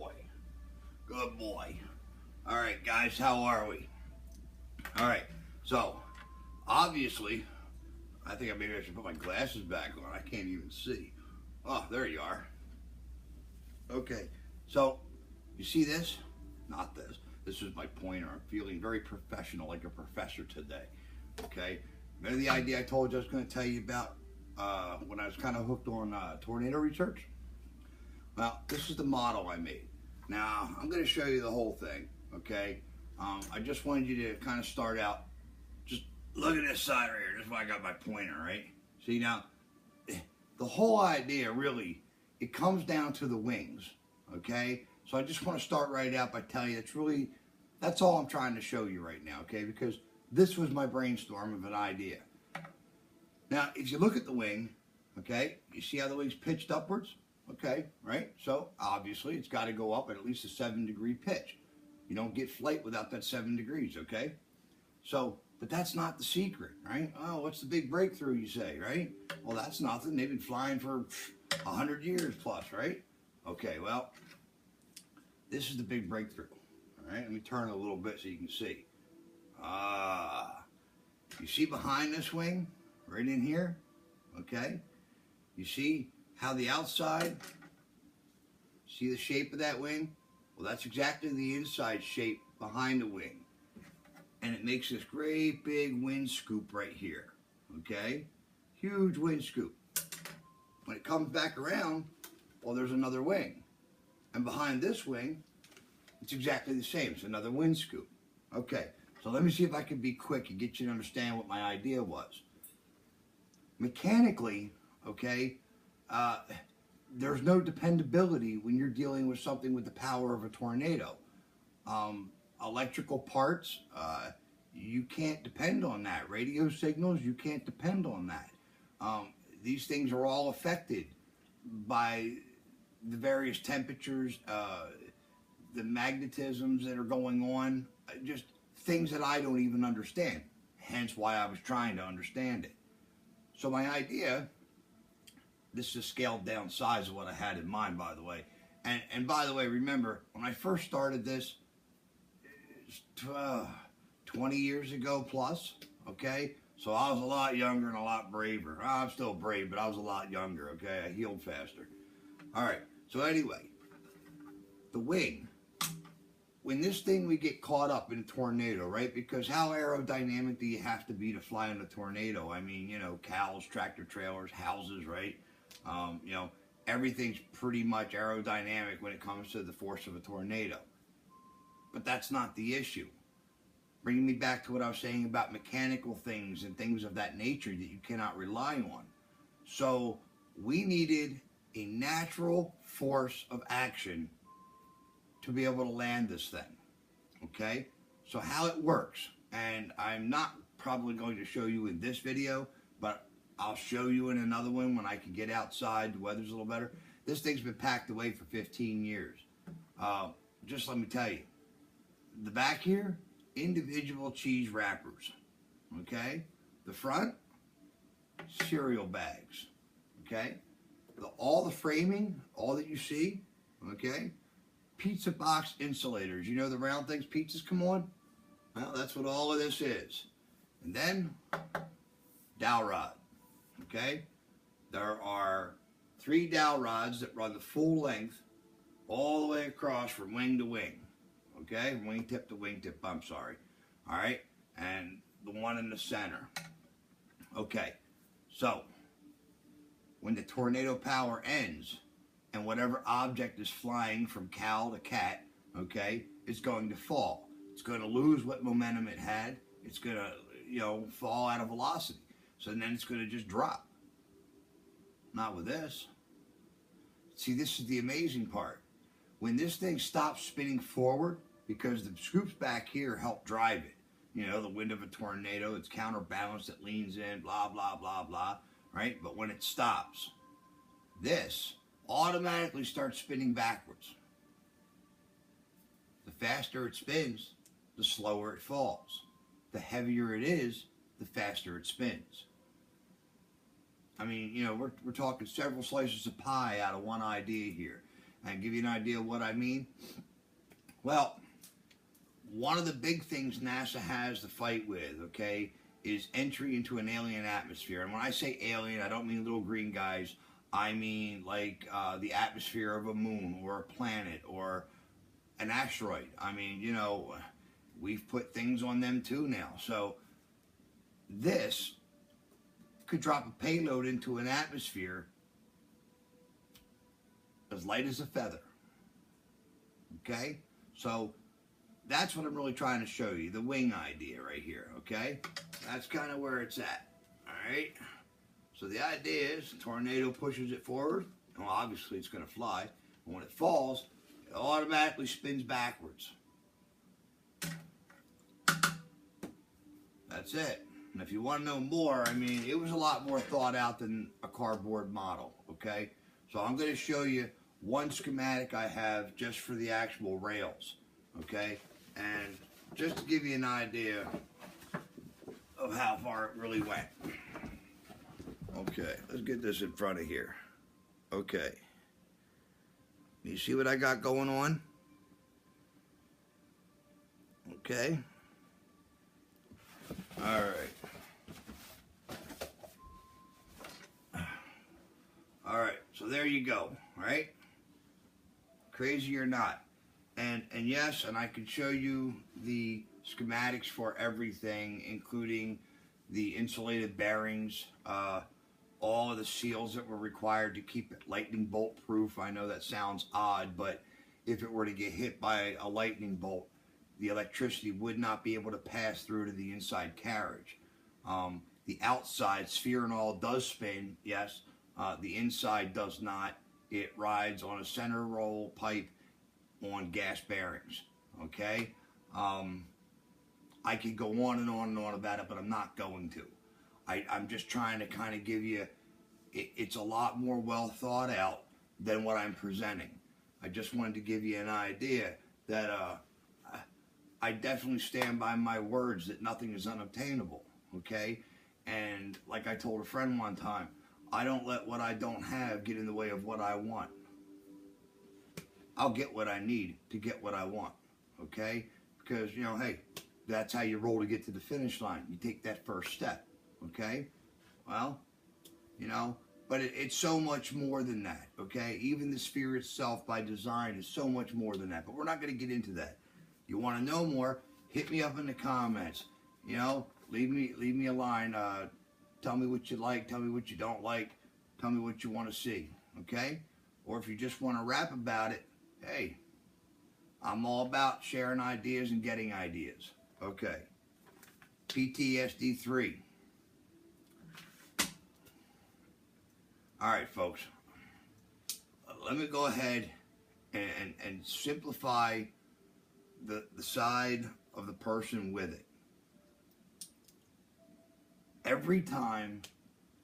boy. Good boy. All right, guys, how are we? All right, so obviously, I think maybe I should put my glasses back on. I can't even see. Oh, there you are. Okay, so you see this? Not this. This is my pointer. I'm feeling very professional, like a professor today. Okay, remember the idea I told you I was going to tell you about when I was kind of hooked on tornado research? Well, this is the model I made. Now, I'm going to show you the whole thing, okay? I just wanted you to kind of start out, just look at this side right here. This is why I got my pointer, right? See, now, the whole idea really, it comes down to the wings, okay? So I just want to start right out by telling you that's all I'm trying to show you right now, okay? Because this was my brainstorm of an idea. Now, if you look at the wing, okay, you see how the wing's pitched upwards? Okay, right? So, obviously, it's got to go up at least a 7-degree pitch. You don't get flight without that 7 degrees, okay? So, but that's not the secret, right? Oh, what's the big breakthrough, you say, right? Well, that's nothing. They've been flying for 100 years plus, right? Okay, well, this is the big breakthrough. All right, let me turn it a little bit so you can see. You see behind this wing, right in here, okay? You see how the outside, see the shape of that wing? Well, that's exactly the inside shape behind the wing. And it makes this great big wind scoop right here, okay? Huge wind scoop. When it comes back around, well, there's another wing. And behind this wing, it's exactly the same. It's another wind scoop. Okay, so let me see if I can be quick and get you to understand what my idea was. Mechanically, okay, there's no dependability when you're dealing with something with the power of a tornado. Electrical parts, you can't depend on that. Radio signals, you can't depend on that. These things are all affected by the various temperatures, the magnetisms that are going on, just things that I don't even understand. Hence why I was trying to understand it. So my idea, this is a scaled down size of what I had in mind, by the way. And by the way, remember, when I first started this, 20 years ago plus, okay? So I was a lot younger and a lot braver. I'm still brave, but I was a lot younger, okay? I healed faster. All right, so anyway, the wing. When this thing would get caught up in a tornado, right? Because how aerodynamic do you have to be to fly in a tornado? I mean, you know, cows, tractor trailers, houses, right? You know, everything's pretty much aerodynamic when it comes to the force of a tornado. But that's not the issue. Bringing me back to what I was saying about mechanical things and things of that nature that you cannot rely on. So we needed a natural force of action to be able to land this thing, okay? So how it works, and I'm not probably going to show you in this video, but I'll show you in another one when I can get outside, the weather's a little better. This thing's been packed away for 15 years. Just let me tell you, the back here, individual cheese wrappers, okay? The front, cereal bags, okay? All the framing, all that you see, okay? Pizza box insulators. You know the round things pizzas come on? Well, that's what all of this is. And then, dowel rod, okay? There are 3 dowel rods that run the full length all the way across from wing to wing, okay? Wingtip to wingtip, I'm sorry. All right? And the one in the center. Okay, so when the tornado power ends, and whatever object is flying from cow to cat, okay, it's going to fall. It's going to lose what momentum it had. It's going to, you know, fall out of velocity. So then it's going to just drop. Not with this. See, this is the amazing part. When this thing stops spinning forward, because the scoops back here help drive it. You know, the wind of a tornado, it's counterbalanced, it leans in, blah, blah, blah, blah, right? But when it stops, this automatically starts spinning backwards. The faster it spins, the slower it falls. The heavier it is, the faster it spins. I mean, you know, we're talking several slices of pie out of one idea here. and give you an idea of what I mean. Well, one of the big things NASA has to fight with, okay, is entry into an alien atmosphere. And when I say alien, I don't mean little green guys. I mean like the atmosphere of a moon or a planet or an asteroid. I mean, you know, we've put things on them too now. So this could drop a payload into an atmosphere as light as a feather. Okay? So that's what I'm really trying to show you, the wing idea right here, okay? That's kind of where it's at, all right? So the idea is the tornado pushes it forward. Well, obviously it's going to fly. And when it falls, it automatically spins backwards. That's it. And if you want to know more, I mean, it was a lot more thought out than a cardboard model, okay? So I'm going to show you one schematic I have just for the actual rails, okay? And just to give you an idea of how far it really went. Okay, let's get this in front of here. Okay. You see what I got going on? Okay. All right. All right, so there you go, right? Crazy or not. And yes, and I could show you the schematics for everything, including the insulated bearings, all of the seals that were required to keep it lightning bolt proof. I know that sounds odd, but if it were to get hit by a lightning bolt, the electricity would not be able to pass through to the inside carriage. The outside sphere and all does spin, yes. The inside does not. It rides on a center roll pipe on gas bearings, okay? I could go on and on and on about it, but I'm not going to. I'm just trying to kind of give you, it's a lot more well thought out than what I'm presenting. I just wanted to give you an idea that I definitely stand by my words that nothing is unobtainable, okay? And like I told a friend one time, I don't let what I don't have get in the way of what I want. I'll get what I need to get what I want, okay? Because, you know, hey, that's how you roll to get to the finish line. You take that first step, okay? Well, you know, but it's so much more than that, okay? Even the sphere itself by design is so much more than that, but we're not going to get into that. You want to know more, hit me up in the comments, you know, leave me a line, tell me what you like, tell me what you don't like, tell me what you want to see, okay? Or if you just want to rap about it, hey, I'm all about sharing ideas and getting ideas. Okay. P.T.S.D 3. All right, folks. Let me go ahead and simplify the side of the person with it. Every time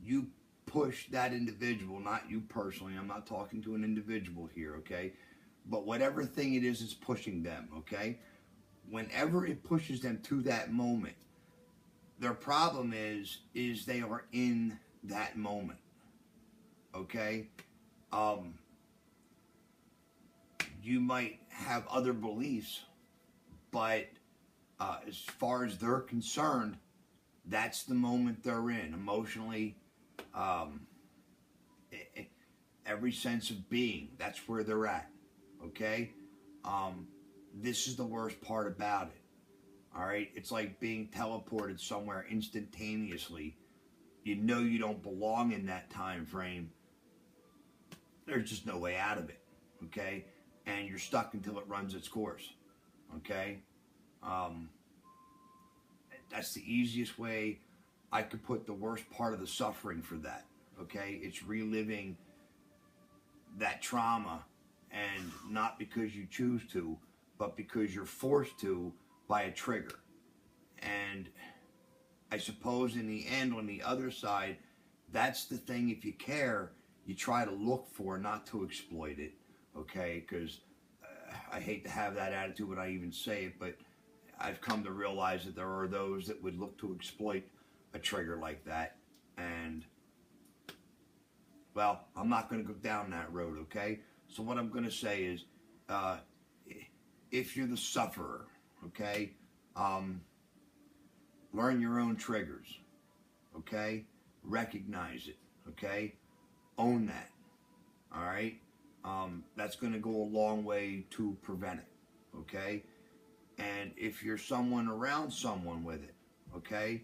you push that individual, not you personally, I'm not talking to an individual here, okay? But whatever thing it is pushing them, okay? Whenever it pushes them to that moment, their problem is they are in that moment, okay? You might have other beliefs, but as far as they're concerned, that's the moment they're in, emotionally, every sense of being, that's where they're at, okay? This is the worst part about it, all right? It's like being teleported somewhere instantaneously. You know you don't belong in that time frame. There's just no way out of it, okay? And you're stuck until it runs its course, okay? That's the easiest way I could put the worst part of the suffering for that, okay? It's reliving that trauma, and not because you choose to, but because you're forced to by a trigger. And I suppose in the end, on the other side, that's the thing, if you care, you try to look for, not to exploit it, okay? Because I hate to have that attitude when I even say it, but I've come to realize that there are those that would look to exploit a trigger like that. And, well, I'm not going to go down that road, okay? So what I'm going to say is, if you're the sufferer, okay, learn your own triggers, okay, recognize it, okay, own that, all right. That's going to go a long way to prevent it, okay. And if you're someone around someone with it, okay,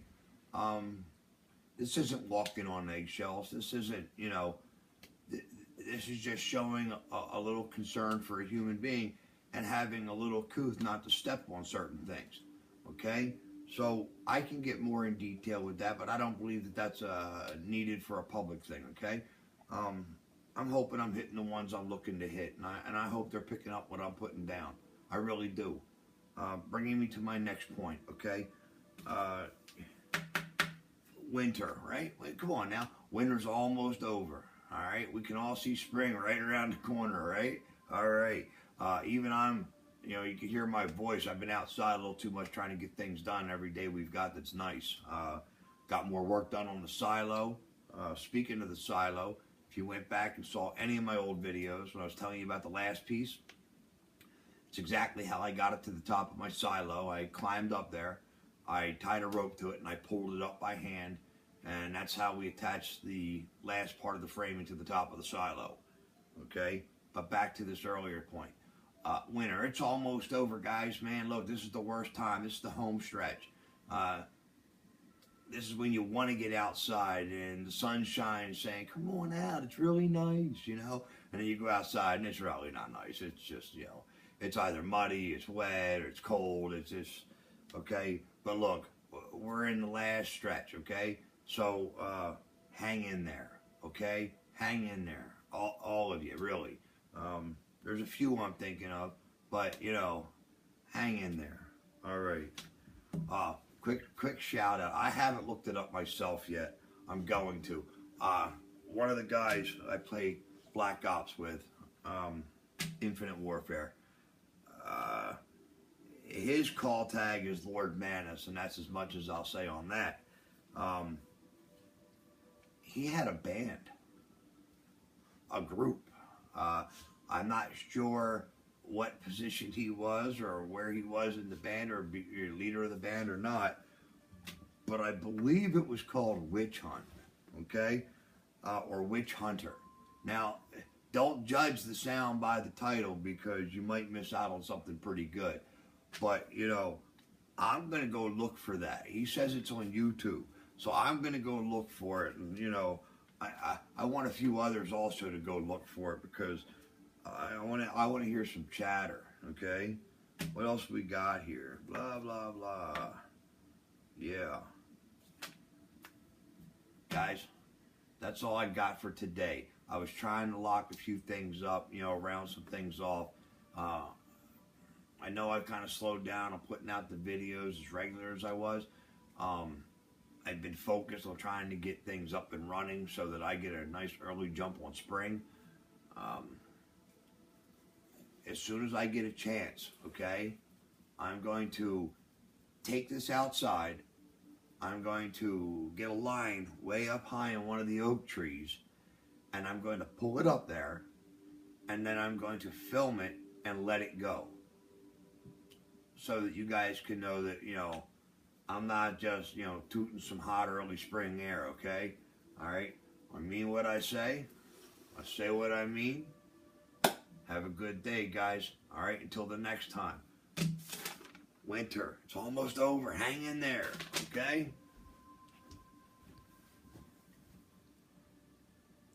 this isn't walking on eggshells. This isn't, you know, this is just showing a little concern for a human being and having a little couth not to step on certain things, okay? So I can get more in detail with that, but I don't believe that that's needed for a public thing, okay? I'm hoping I'm hitting the ones I'm looking to hit, and I hope they're picking up what I'm putting down. I really do. Bringing me to my next point, okay? Winter, right? Come on now. Winter's almost over, all right? We can all see spring right around the corner, right? All right. Even I'm, you know, you can hear my voice. I've been outside a little too much trying to get things done every day we've got that's nice. Got more work done on the silo. Speaking of the silo, if you went back and saw any of my old videos when I was telling you about the last piece, it's exactly how I got it to the top of my silo. I climbed up there, I tied a rope to it, and I pulled it up by hand, and that's how we attached the last part of the framing to the top of the silo, okay? But back to this earlier point. Winter, it's almost over, guys, man. Look, this is the worst time. This is the home stretch. This is when you want to get outside and the sun shines saying, come on out, it's really nice, you know? And then you go outside and it's really not nice. It's just, you know, it's either muddy, it's wet, or it's cold, it's just, okay? But look, we're in the last stretch, okay? So hang in there, okay? Hang in there, all of you, really. There's a few I'm thinking of, but, you know, hang in there. All right. Quick shout out. I haven't looked it up myself yet. I'm going to. One of the guys I play Black Ops with, Infinite Warfare, his call tag is Lord Manus, and that's as much as I'll say on that. He had a band, a group. I'm not sure what position he was or where he was in the band or leader of the band or not, but I believe it was called Witch Hunt, okay? Or Witch Hunter. Now, don't judge the sound by the title because you might miss out on something pretty good. But, you know, I'm going to go look for that. He says it's on YouTube. So I'm going to go look for it. And, you know, I want a few others also to go look for it because I want to hear some chatter, okay? What else we got here? Blah, blah, blah. Yeah. Guys, that's all I got for today. I was trying to lock a few things up, you know, round some things off. I know I've kind of slowed down on putting out the videos as regular as I was. I've been focused on trying to get things up and running so that I get a nice early jump on spring. As soon as I get a chance, okay, I'm going to take this outside. I'm going to get a line way up high in one of the oak trees, and I'm going to pull it up there, and then I'm going to film it and let it go so that you guys can know that, you know, I'm not just, you know, tooting some hot early spring air, okay? All right? I mean what I say. I say what I mean. Have a good day, guys. All right, until the next time. Winter, it's almost over. Hang in there, okay?